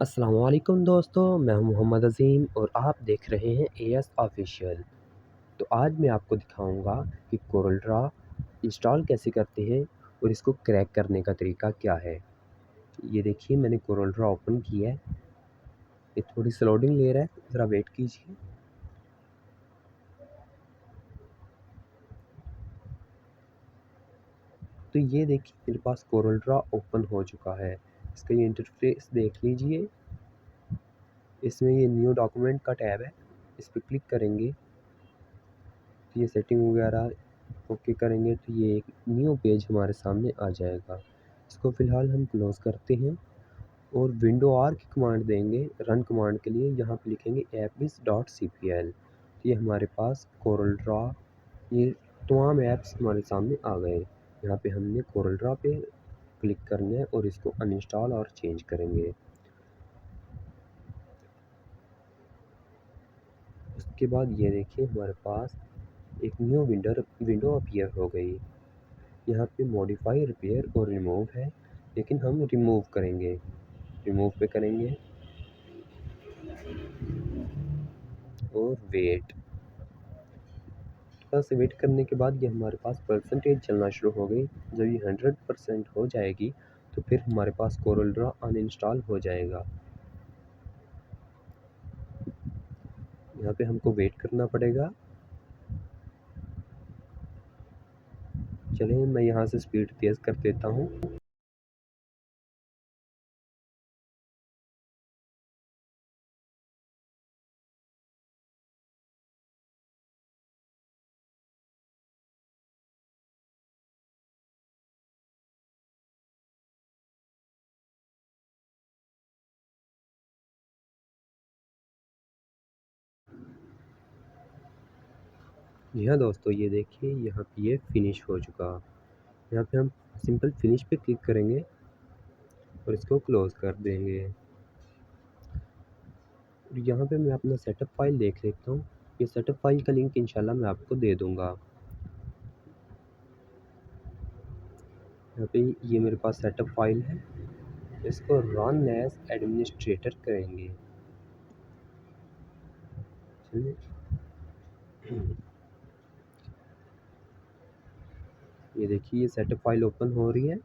अस्सलाम वालेकुम दोस्तों, मैं हूं मोहम्मद अज़ीम और आप देख रहे हैं एएस ऑफिशियल। तो आज मैं आपको दिखाऊंगा कि कोरल ड्रॉ इंस्टॉल कैसे करते हैं और इसको क्रैक करने का तरीका क्या है। ये देखिए मैंने कोरल ड्रॉ ओपन किया है, ये थोड़ी सी लोडिंग ले रहा है, ज़रा वेट कीजिए। तो ये देखिए मेरे पास कोरल ड्रॉ ओपन हो चुका है। इसका ये इंटरफेस देख लीजिए, इसमें ये न्यू डॉक्यूमेंट का टैब है, इस पर क्लिक करेंगे तो ये सेटिंग वगैरह ओके करेंगे तो ये एक न्यू पेज हमारे सामने आ जाएगा। इसको फ़िलहाल हम क्लोज़ करते हैं और विंडो आर की कमांड देंगे रन कमांड के लिए। यहाँ पे लिखेंगे appis.cpl। तो ये हमारे पास कोरल ड्रॉ, ये तमाम ऐप्स हमारे सामने आ गए। यहाँ पे हमने कोरल ड्रॉ पे क्लिक करना है और इसको अनइंस्टॉल और चेंज करेंगे। उसके बाद ये देखिए हमारे पास एक न्यू विंडो अपीयर हो गई। यहाँ पे मॉडिफाई रिपेयर और रिमूव है, लेकिन हम रिमूव करेंगे। रिमूव पे करेंगे और वेट, थोड़ा सा वेट करने के बाद ये हमारे पास परसेंटेज चलना शुरू हो गई। जब ये 100% हो जाएगी तो फिर हमारे पास कोरल ड्रॉ अनइंस्टॉल हो जाएगा। यहाँ पे हमको वेट करना पड़ेगा। चलिए मैं यहाँ से स्पीड तेज़ कर देता हूँ। जी हाँ दोस्तों, ये देखिए यहाँ पे ये फिनिश हो चुका। यहाँ पे हम सिंपल फिनिश पे क्लिक करेंगे और इसको क्लोज़ कर देंगे। और यहाँ पे मैं अपना सेटअप फाइल देख लेता हूँ। ये सेटअप फाइल का लिंक इंशाल्लाह मैं आपको दे दूँगा। यहाँ पे ये मेरे पास सेटअप फाइल है, इसको रन एज एडमिनिस्ट्रेटर करेंगे। चलिए ये देखिए ये सेटअप फाइल ओपन हो रही है।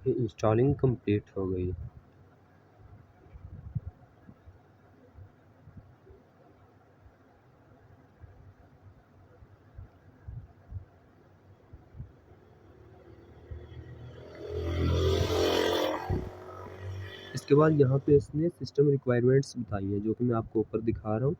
ये इंस्टॉलिंग कंप्लीट हो गई। इसके बाद यहाँ पे इसने सिस्टम रिक्वायरमेंट्स बताई है, जो कि मैं आपको ऊपर दिखा रहा हूँ।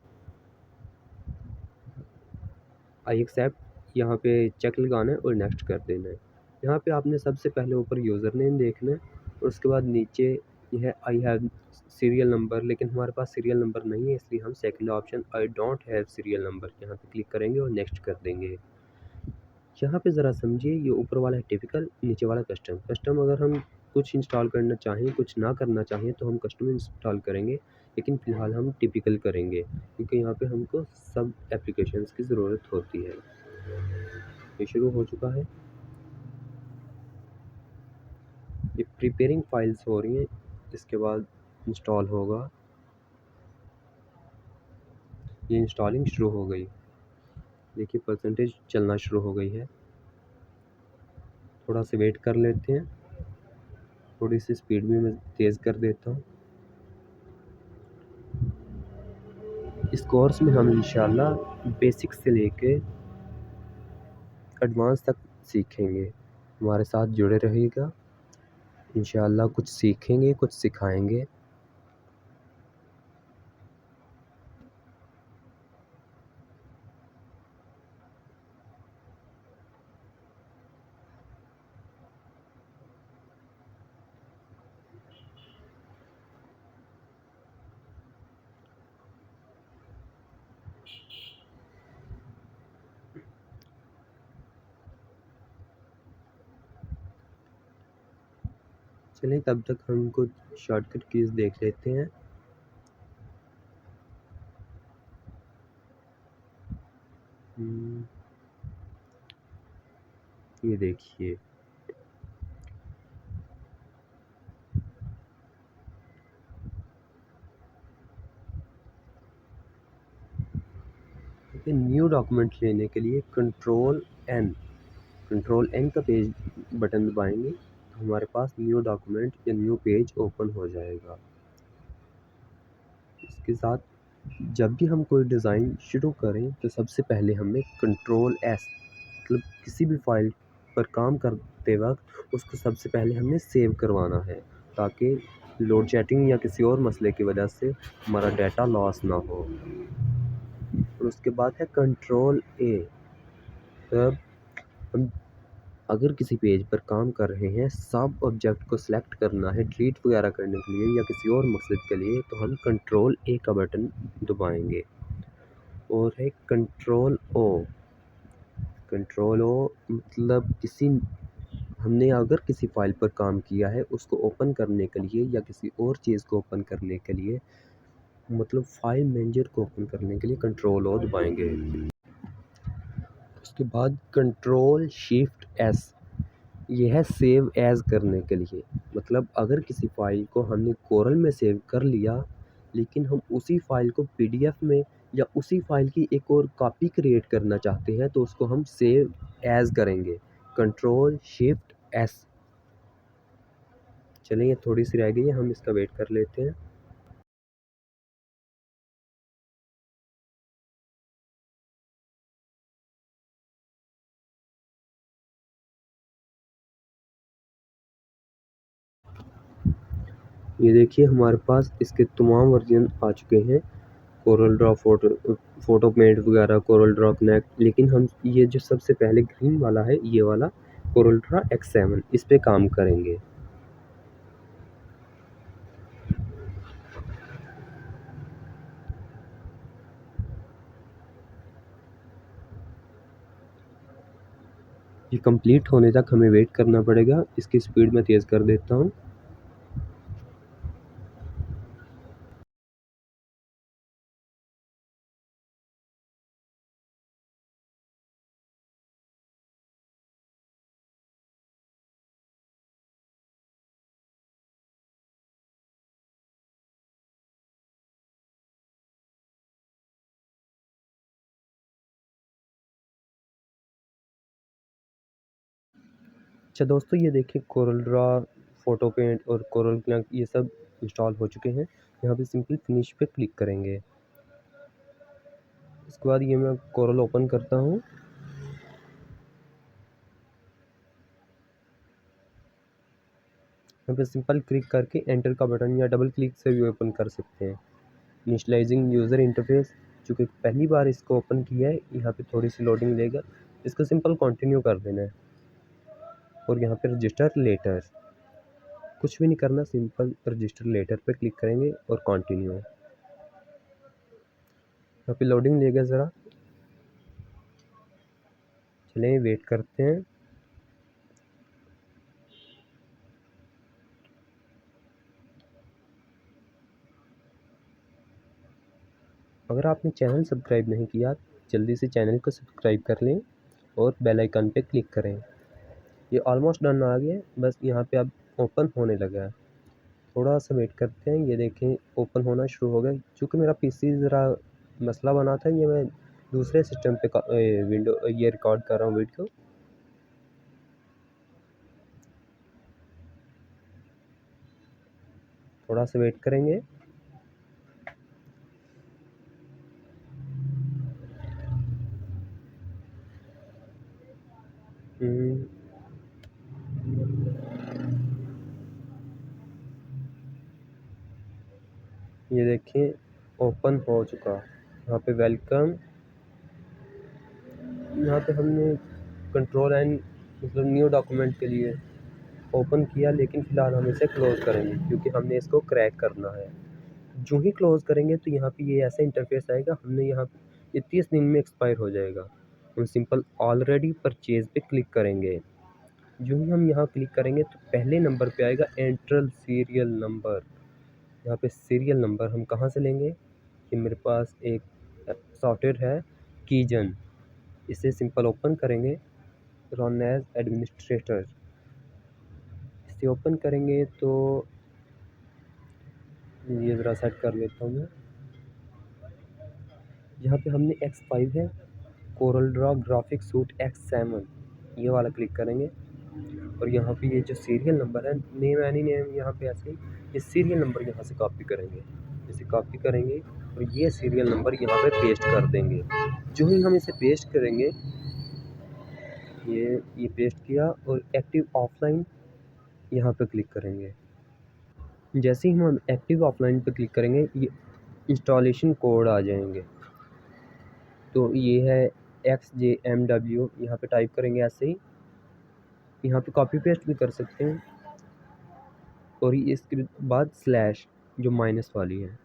आई एक्सेप्ट, यहाँ पे चेक लगाना है और नेक्स्ट कर देना है। यहाँ पे आपने सबसे पहले ऊपर यूज़र नेम देखना है और उसके बाद नीचे ये है आई हैव सीरियल नंबर, लेकिन हमारे पास सीरियल नंबर नहीं है, इसलिए हम second option I don't have serial number यहाँ पे क्लिक करेंगे और नेक्स्ट कर देंगे। यहाँ पे ज़रा समझिए, ये ऊपर वाला है टिपिकल, नीचे वाला कस्टम। कस्टम अगर हम कुछ इंस्टॉल करना चाहें, कुछ ना करना चाहें तो हम कस्टम इंस्टॉल करेंगे, लेकिन फ़िलहाल हम टिपिकल करेंगे क्योंकि यहाँ पे हमको सब एप्लीकेशंस की ज़रूरत होती है। ये शुरू हो चुका है, ये प्रिपेयरिंग फाइल्स हो रही हैं, इसके बाद इंस्टॉल होगा। ये इंस्टॉलिंग शुरू हो गई, देखिए परसेंटेज चलना शुरू हो गई है। थोड़ा सा वेट कर लेते हैं, थोड़ी सी स्पीड भी मैं तेज़ कर देता हूँ। इस कोर्स में हम इंशाल्लाह बेसिक से लेके एडवांस तक सीखेंगे। हमारे साथ जुड़े रहिएगा, इंशाल्लाह कुछ सीखेंगे, कुछ सिखाएंगे। चलिए तब तक हम कुछ शॉर्टकट कीज़ देख लेते हैं। ये देखिए, न्यू डॉक्यूमेंट लेने के लिए कंट्रोल एन का पेज बटन दबाएंगे तो हमारे पास न्यू डॉक्यूमेंट या न्यू पेज ओपन हो जाएगा। इसके साथ जब भी हम कोई डिज़ाइन शुरू करें तो सबसे पहले हमें कंट्रोल एस, मतलब किसी भी फाइल पर काम करते वक्त उसको सबसे पहले हमने सेव करवाना है, ताकि लोड शेडिंग या किसी और मसले की वजह से हमारा डाटा लॉस ना हो। और उसके बाद है कंट्रोल ए। तब हम अगर किसी पेज पर काम कर रहे हैं, सब ऑब्जेक्ट को सिलेक्ट करना है डिलीट वगैरह करने के लिए या किसी और मकसद के लिए, तो हम कंट्रोल ए का बटन दबाएंगे। और है कंट्रोल ओ। मतलब हमने अगर किसी फाइल पर काम किया है उसको ओपन करने के लिए या किसी और चीज़ को ओपन करने के लिए, मतलब फाइल मैनेजर को ओपन करने के लिए कंट्रोल ओ दबाएंगे। उसके बाद कंट्रोल शिफ्ट एस, ये है सेव एज़ करने के लिए। मतलब अगर किसी फ़ाइल को हमने कोरल में सेव कर लिया, लेकिन हम उसी फ़ाइल को पीडीएफ में या उसी फ़ाइल की एक और कॉपी क्रिएट करना चाहते हैं, तो उसको हम सेव एज़ करेंगे, कंट्रोल शिफ्ट एस। चलिए ये थोड़ी सी रह गई है, हम इसका वेट कर लेते हैं। ये देखिए हमारे पास इसके तमाम वर्जन आ चुके हैं, कोरल ड्रॉ फ़ोटो पेंट वगैरह, कोरल ड्रॉ कनेक्ट। लेकिन हम ये जो सबसे पहले ग्रीन वाला है, ये वाला कोरल ड्रॉ X7, इस पे काम करेंगे। ये कंप्लीट होने तक हमें वेट करना पड़ेगा। इसकी स्पीड मैं तेज़ कर देता हूँ। अच्छा दोस्तों, ये देखिए कोरल ड्रॉ, फ़ोटो पेंट और कोरल कनेक्ट ये सब इंस्टॉल हो चुके हैं। यहाँ पे सिंपल फिनिश पे क्लिक करेंगे। इसके बाद ये मैं कोरल ओपन करता हूँ। यहाँ पे सिंपल क्लिक करके एंटर का बटन या डबल क्लिक से भी ओपन कर सकते हैं। इनिशियलाइजिंग यूज़र इंटरफेस, चूँकि पहली बार इसको ओपन किया है, यहाँ पे थोड़ी सी लोडिंग लेगा। इसको सिंपल कंटिन्यू कर देना है और यहाँ पे रजिस्टर लेटर, कुछ भी नहीं करना, सिंपल रजिस्टर लेटर पे क्लिक करेंगे और कंटिन्यू। यहाँ पे लोडिंग लेगा ज़रा, चलिए वेट करते हैं। अगर आपने चैनल सब्सक्राइब नहीं किया, जल्दी से चैनल को सब्सक्राइब कर लें और बेल आइकन पे क्लिक करें। ये ऑलमोस्ट डन आ गया है, बस यहाँ पे अब ओपन होने लगा है। थोड़ा सा वेट करते हैं। ये देखें ओपन होना शुरू हो गया। चूँकि मेरा पीसी ज़रा मसला बना था, ये मैं दूसरे सिस्टम पे विंडो ये रिकॉर्ड कर रहा हूँ वीडियो। थोड़ा सा वेट करेंगे। ये देखिए ओपन हो चुका। यहाँ पे वेलकम, यहाँ पे हमने कंट्रोल एन, मतलब न्यू डॉक्यूमेंट के लिए ओपन किया, लेकिन फ़िलहाल हम इसे क्लोज़ करेंगे क्योंकि हमने इसको क्रैक करना है। जो ही क्लोज़ करेंगे तो यहाँ पे ये ऐसा इंटरफेस आएगा, हमने यहाँ ये 30 दिन में एक्सपायर हो जाएगा। हम सिंपल ऑलरेडी परचेज़ पे क्लिक करेंगे। जो ही हम यहाँ क्लिक करेंगे तो पहले नंबर पे आएगा एंटर सीरियल नंबर। यहाँ पे सीरियल नंबर हम कहाँ से लेंगे कि मेरे पास एक सॉफ्टवेयर है कीजन, इसे सिंपल ओपन करेंगे, रन एज एडमिनिस्ट्रेटर। इसे ओपन करेंगे तो ये ज़रा सेट कर लेता हूँ मैं। यहाँ पे हमने X5 है, Corel Draw graphic suit X7, ये वाला क्लिक करेंगे और यहाँ पे ये जो सीरियल नंबर है, नेम एनी नेम, यहाँ पे ऐसे ही ये सीरियल नंबर यहाँ से कॉपी करेंगे, इसे कॉपी करेंगे और ये सीरियल नंबर यहाँ पे पेस्ट कर देंगे। जो ही हम इसे पेस्ट करेंगे, ये पेस्ट किया और एक्टिव ऑफलाइन यहाँ पे क्लिक करेंगे। जैसे ही हम एक्टिव ऑफलाइन पे क्लिक करेंगे ये इंस्टॉलेशन कोड आ जाएंगे। तो ये है XJMW, यहाँ पे टाइप करेंगे ऐसे ही, यहाँ पे कॉपी पेस्ट भी कर सकते हैं। और इसके बाद स्लैश जो माइनस वाली है,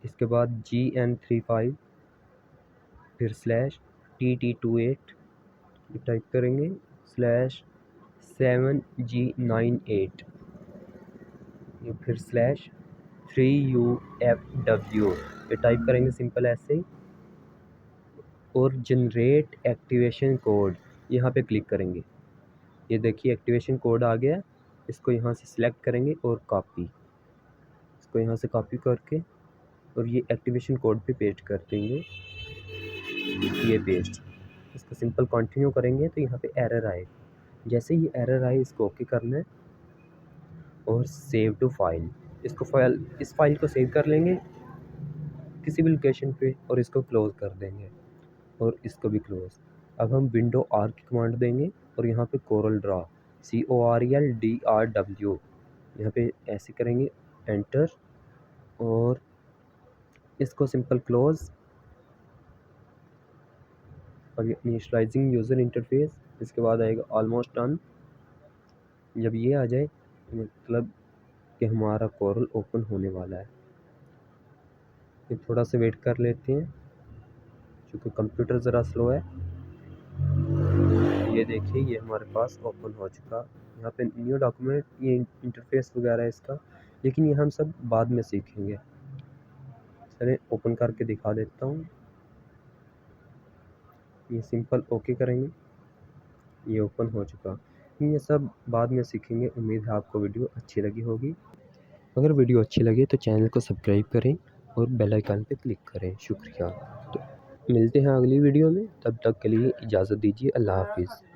इसके बाद GN35, फिर स्लैश TT28 टाइप करेंगे, स्लैश 7G98, ये फिर स्लैश 3UFW ये टाइप करेंगे सिंपल ऐसे ही। और जनरेट एक्टिवेशन कोड यहाँ पे क्लिक करेंगे, ये देखिए एक्टिवेशन कोड आ गया। इसको यहाँ से सिलेक्ट करेंगे और कॉपी, इसको यहाँ से कॉपी करके और ये एक्टिवेशन कोड पे पेस्ट कर देंगे, ये पेस्ट। इसको सिंपल कंटिन्यू करेंगे तो यहाँ पे एरर आएगा। जैसे ही एरर आए इसको ओके करना है और सेव टू फाइल, इस फाइल को सेव कर लेंगे किसी भी लोकेशन पे और इसको क्लोज़ कर देंगे और इसको भी क्लोज़। अब हम विंडो आर की कमांड देंगे और यहाँ पे कोरल ड्रॉ CORLDRW यहाँ पे ऐसे करेंगे, एंटर, और इसको सिंपल क्लोज़ और इनिशियलाइजिंग यूज़र इंटरफेस। इसके बाद आएगा ऑलमोस्ट डन। जब ये आ जाए मतलब कि हमारा कोरल ओपन होने वाला है। ये थोड़ा सा वेट कर लेते हैं क्योंकि कंप्यूटर ज़रा स्लो है। ये देखिए ये हमारे पास ओपन हो चुका। यहाँ पे न्यू डॉक्यूमेंट, ये इंटरफेस वगैरह है इसका, लेकिन ये हम सब बाद में सीखेंगे। चलिए ओपन करके दिखा देता हूँ। ये सिंपल ओके करेंगे, ये ओपन हो चुका। ये सब बाद में सीखेंगे। उम्मीद है आपको वीडियो अच्छी लगी होगी। अगर वीडियो अच्छी लगे तो चैनल को सब्सक्राइब करें और बेल आइकन पे क्लिक करें। शुक्रिया। तो मिलते हैं अगली वीडियो में, तब तक के लिए इजाज़त दीजिए। अल्लाह हाफिज़।